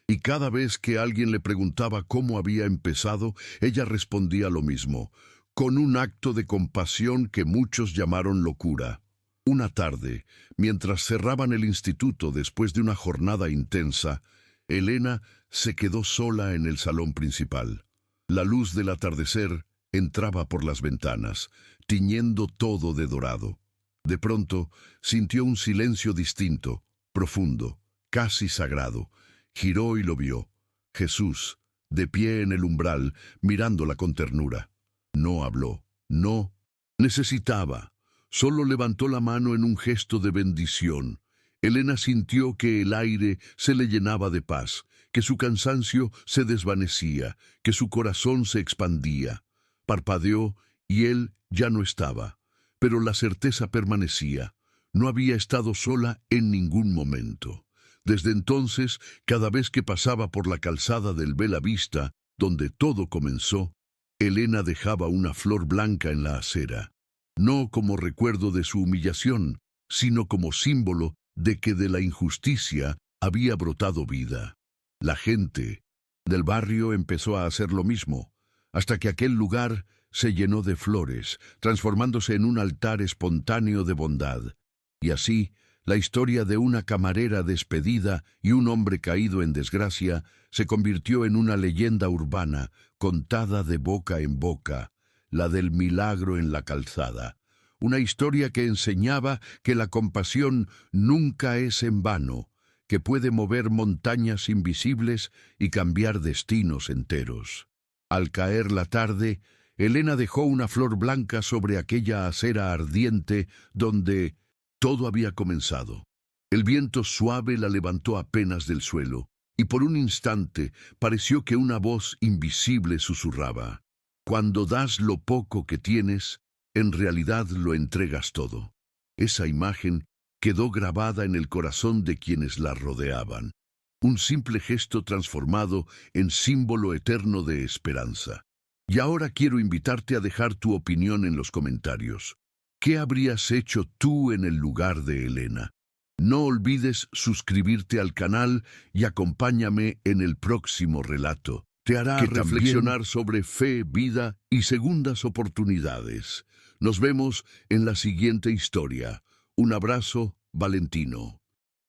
Y cada vez que alguien le preguntaba cómo había empezado, ella respondía lo mismo, con un acto de compasión que muchos llamaron locura. Una tarde, mientras cerraban el instituto después de una jornada intensa, Elena se quedó sola en el salón principal. La luz del atardecer entraba por las ventanas, tiñendo todo de dorado. De pronto, sintió un silencio distinto, profundo, casi sagrado. Giró y lo vio. Jesús, de pie en el umbral, mirándola con ternura. No habló, no necesitaba. Solo levantó la mano en un gesto de bendición. Elena sintió que el aire se le llenaba de paz, que su cansancio se desvanecía, que su corazón se expandía. Parpadeó y él ya no estaba, pero la certeza permanecía. No había estado sola en ningún momento. Desde entonces, cada vez que pasaba por la calzada del Bella Vista, donde todo comenzó, Elena dejaba una flor blanca en la acera. No como recuerdo de su humillación, sino como símbolo de que de la injusticia había brotado vida. La gente del barrio empezó a hacer lo mismo, hasta que aquel lugar se llenó de flores, transformándose en un altar espontáneo de bondad. Y así, la historia de una camarera despedida y un hombre caído en desgracia se convirtió en una leyenda urbana, contada de boca en boca, la del milagro en la calzada. Una historia que enseñaba que la compasión nunca es en vano, que puede mover montañas invisibles y cambiar destinos enteros. Al caer la tarde, Elena dejó una flor blanca sobre aquella acera ardiente donde todo había comenzado. El viento suave la levantó apenas del suelo, y por un instante pareció que una voz invisible susurraba: «Cuando das lo poco que tienes, en realidad lo entregas todo». Esa imagen quedó grabada en el corazón de quienes la rodeaban. Un simple gesto transformado en símbolo eterno de esperanza. Y ahora quiero invitarte a dejar tu opinión en los comentarios. ¿Qué habrías hecho tú en el lugar de Elena? No olvides suscribirte al canal y acompáñame en el próximo relato. Te hará reflexionar sobre fe, vida y segundas oportunidades. Nos vemos en la siguiente historia. Un abrazo, Valentino.